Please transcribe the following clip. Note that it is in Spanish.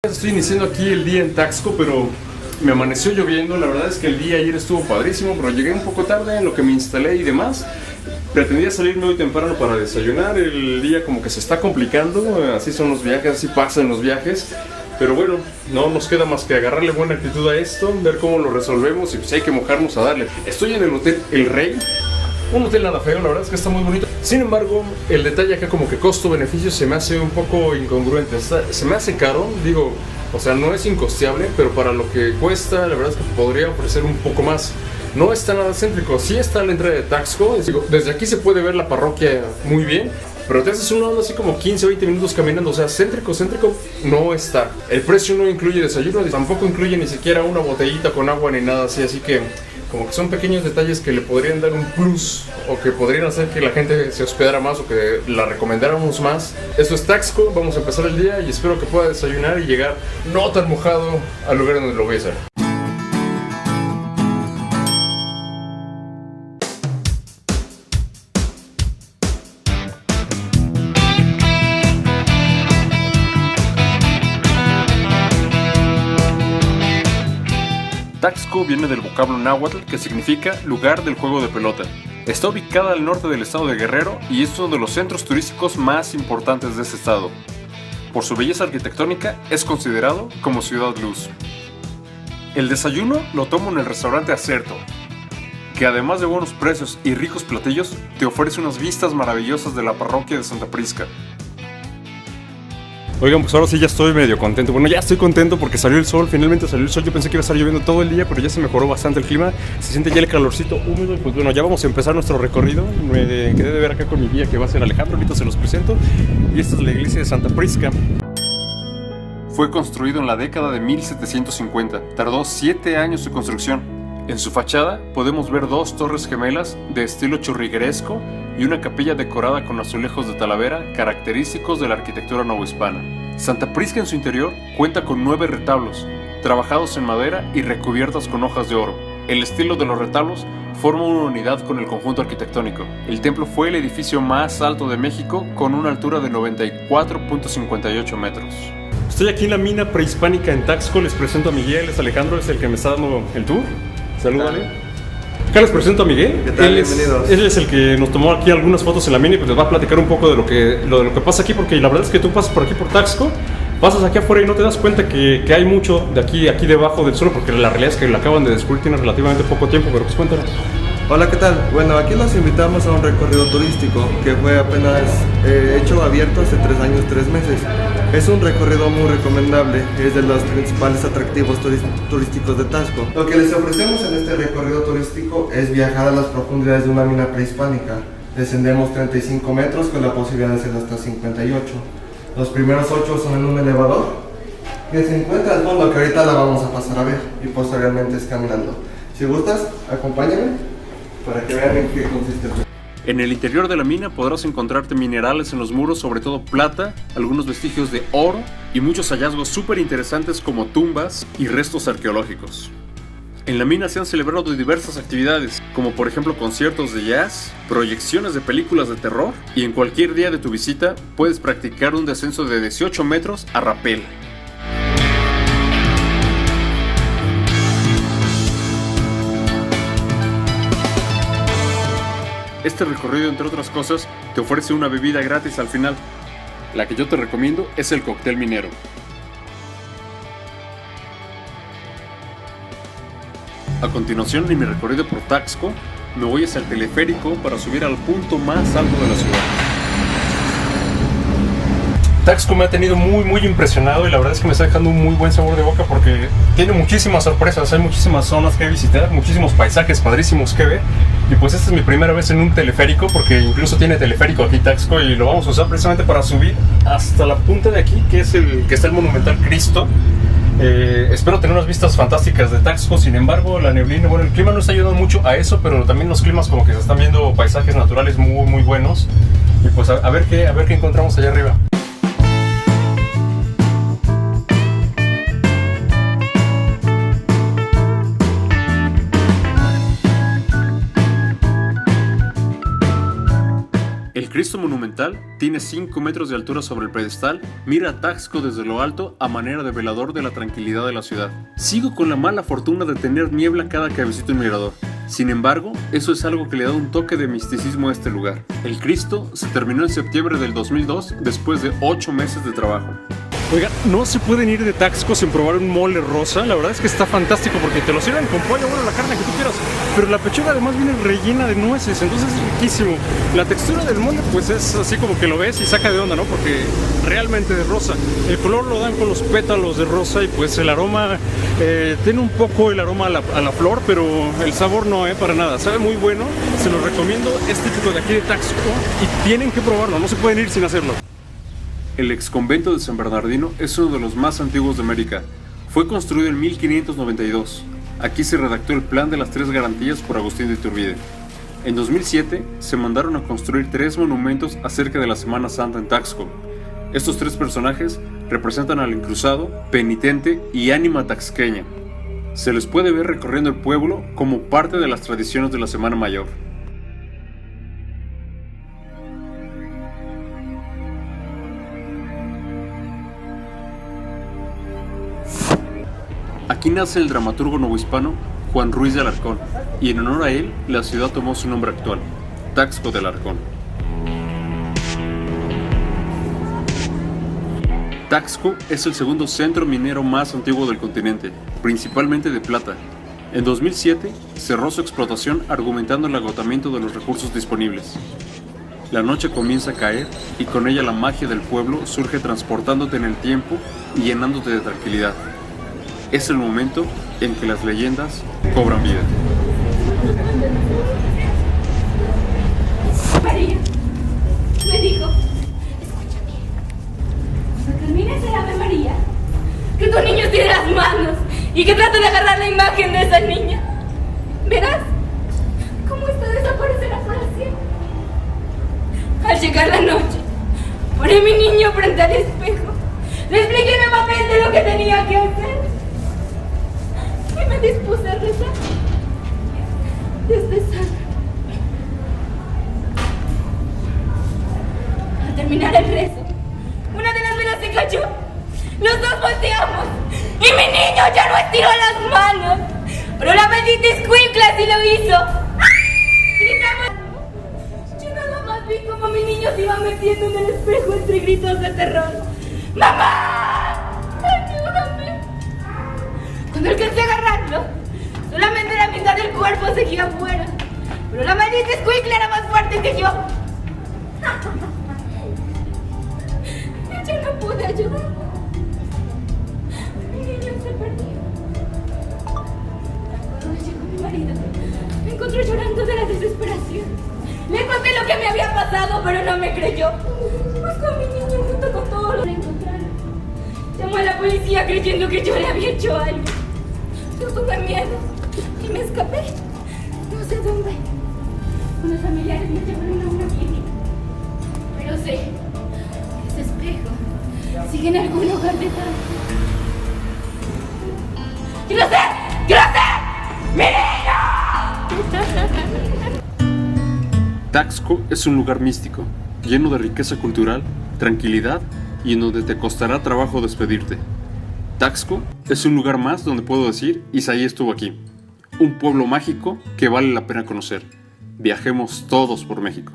Estoy iniciando aquí el día en Taxco, pero me amaneció lloviendo. La verdad es que el día ayer estuvo padrísimo, pero llegué un poco tarde en lo que me instalé y demás. Pretendía salirme hoy temprano para desayunar. El día como que se está complicando, así son los viajes, así pasan los viajes. Pero bueno, no nos queda más que agarrarle buena actitud a esto, ver cómo lo resolvemos y pues hay que mojarnos a darle. Estoy en el Hotel El Rey. Un hotel nada feo, la verdad es que está muy bonito. Sin embargo, el detalle acá como que costo-beneficio se me hace un poco incongruente. Se me hace caro, digo, o sea, no es incosteable, pero para lo que cuesta, la verdad es que podría ofrecer un poco más. No está nada céntrico, sí está la entrada de Taxco. Digo, desde aquí se puede ver la parroquia muy bien, pero te haces una onda así como 15 o 20 minutos caminando. O sea, céntrico no está. El precio no incluye desayuno, tampoco incluye ni siquiera una botellita con agua ni nada así, así que como que son pequeños detalles que le podrían dar un plus o que podrían hacer que la gente se hospedara más o que la recomendáramos más. Esto es Taxco, vamos a empezar el día y espero que pueda desayunar y llegar no tan mojado al lugar donde lo voy a hacer. Taxco viene del vocablo náhuatl que significa lugar del juego de pelota. Está ubicada al norte del estado de Guerrero y es uno de los centros turísticos más importantes de este estado. Por su belleza arquitectónica es considerado como ciudad luz. El desayuno lo tomo en el restaurante Acerto, que además de buenos precios y ricos platillos, te ofrece unas vistas maravillosas de la parroquia de Santa Prisca. Oigan, pues ahora sí ya estoy medio contento. Bueno, ya estoy contento porque salió el sol, finalmente salió el sol. Yo pensé que iba a estar lloviendo todo el día, pero ya se mejoró bastante el clima. Se siente ya el calorcito húmedo y pues bueno, ya vamos a empezar nuestro recorrido. Me quedé de ver acá con mi guía que va a ser Alejandro, ahorita se los presento. Y esta es la iglesia de Santa Prisca. Fue construido en la década de 1750. Tardó 7 años su construcción. En su fachada podemos ver 2 torres gemelas de estilo churrigueresco y una capilla decorada con azulejos de Talavera característicos de la arquitectura novohispana. Santa Prisca en su interior cuenta con 9 retablos, trabajados en madera y recubiertas con hojas de oro. El estilo de los retablos forma una unidad con el conjunto arquitectónico. El templo fue el edificio más alto de México con una altura de 94.58 metros. Estoy aquí en la mina prehispánica en Taxco, les presento a Miguel, es Alejandro, es el que me está dando el tour. Salúdale. Acá les presento a Miguel. ¿Qué tal? Bienvenidos. Él es el que nos tomó aquí algunas fotos en la mina y pues les va a platicar un poco de lo que pasa aquí, porque la verdad es que tú pasas por aquí por Taxco, pasas aquí afuera y no te das cuenta que hay mucho de aquí debajo del suelo, porque la realidad es que lo acaban de descubrir, tiene relativamente poco tiempo, pero pues cuéntanos. Hola, ¿qué tal? Bueno, aquí los invitamos a un recorrido turístico que fue apenas abierto hace 3 años, 3 meses. Es un recorrido muy recomendable, es de los principales atractivos turísticos de Taxco. Lo que les ofrecemos en este recorrido turístico es viajar a las profundidades de una mina prehispánica. Descendemos 35 metros con la posibilidad de hacer hasta 58. Los primeros 8 son en un elevador que se encuentra al fondo, que ahorita la vamos a pasar a ver, y posteriormente es caminando. Si gustas, acompáñame para que vean en qué consiste el... En el interior de la mina podrás encontrarte minerales en los muros, sobre todo plata, algunos vestigios de oro y muchos hallazgos súper interesantes como tumbas y restos arqueológicos. En la mina se han celebrado diversas actividades, como por ejemplo conciertos de jazz, proyecciones de películas de terror y en cualquier día de tu visita puedes practicar un descenso de 18 metros a rapel. Este recorrido, entre otras cosas, te ofrece una bebida gratis al final. La que yo te recomiendo es el cóctel minero. A continuación, en mi recorrido por Taxco, me voy hacia el teleférico para subir al punto más alto de la ciudad. Taxco me ha tenido muy impresionado y la verdad es que me está dejando un muy buen sabor de boca porque tiene muchísimas sorpresas, hay muchísimas zonas que visitar, muchísimos paisajes padrísimos que ver. Y pues esta es mi primera vez en un teleférico, porque incluso tiene teleférico aquí Taxco y lo vamos a usar precisamente para subir hasta la punta de aquí, que está el monumental Cristo. Espero tener unas vistas fantásticas de Taxco. Sin embargo, la neblina, bueno, el clima no está ayudando mucho a eso, pero también los climas como que se están viendo paisajes naturales muy buenos. Y pues a ver qué encontramos allá arriba. Cristo monumental tiene 5 metros de altura sobre el pedestal, mira a Taxco desde lo alto a manera de velador de la tranquilidad de la ciudad. Sigo con la mala fortuna de tener niebla cada que visito el mirador. Sin embargo, eso es algo que le da un toque de misticismo a este lugar. El Cristo se terminó en septiembre del 2002 después de 8 meses de trabajo. Oiga, no se pueden ir de Taxco sin probar un mole rosa. La verdad es que está fantástico porque te lo sirven con pollo, bueno, la carne que tú quieras. Pero la pechuga además viene rellena de nueces, entonces es riquísimo. La textura del mole pues es así como que lo ves y saca de onda, ¿no? Porque realmente es rosa. El color lo dan con los pétalos de rosa y pues el aroma, tiene un poco el aroma a la flor, pero el sabor no, para nada. Sabe muy bueno, se lo recomiendo, es típico de aquí de Taxco y tienen que probarlo, no se pueden ir sin hacerlo. El exconvento de San Bernardino es uno de los más antiguos de América. Fue construido en 1592. Aquí se redactó el plan de las 3 garantías por Agustín de Iturbide. En 2007 se mandaron a construir 3 monumentos acerca de la Semana Santa en Taxco. Estos 3 personajes representan al encruzado, penitente y ánima taxqueña. Se les puede ver recorriendo el pueblo como parte de las tradiciones de la Semana Mayor. Aquí nace el dramaturgo novohispano Juan Ruiz de Alarcón, y en honor a él, la ciudad tomó su nombre actual, Taxco de Alarcón. Taxco es el segundo centro minero más antiguo del continente, principalmente de plata. En 2007 cerró su explotación argumentando el agotamiento de los recursos disponibles. La noche comienza a caer y con ella la magia del pueblo surge transportándote en el tiempo y llenándote de tranquilidad. Es el momento en que las leyendas cobran vida. María me dijo, escúchame, cuando termines el Ave María, que tu niño tire las manos y que trate de agarrar la imagen de esa niña. Verás cómo esta desaparecerá para siempre. Al llegar la noche, poné a mi niño frente al espejo, le expliqué nuevamente lo que tenía que hacer y me dispuse a rezar desde Santa. Al terminar el rezo, una de las velas se cayó, los dos volteamos y mi niño ya no estiró las manos, pero la maldita escuincla sí lo hizo. Gritamos. Yo nada más vi como mi niño se iba metiendo en el espejo entre gritos de terror. ¡Mamá! ¡Ayúdame! Cuando alcancé a agarrarlo, solamente la mitad del cuerpo seguía afuera, pero la maldita escuincla era más fuerte que yo. Yo no pude ayudarlo. Mi niño se perdió. Cuando llegó mi marido, me encontró llorando de la desesperación. Le conté lo que me había pasado, pero no me creyó. Buscó a mi niño junto con todos los que encontraron. Llamó a la policía creyendo que yo le había hecho algo. Yo tuve miedo y me escapé. No sé dónde. Unos familiares me llevaron a una clínica. Pero sé que ese espejo sigue en algún lugar de Taxco. ¡Yo lo sé! ¡Yo lo sé! ¡Mi niño! Taxco es un lugar místico, lleno de riqueza cultural, tranquilidad y en donde te costará trabajo despedirte. Taxco es un lugar más donde puedo decir, Isaí estuvo aquí. Un pueblo mágico que vale la pena conocer. Viajemos todos por México.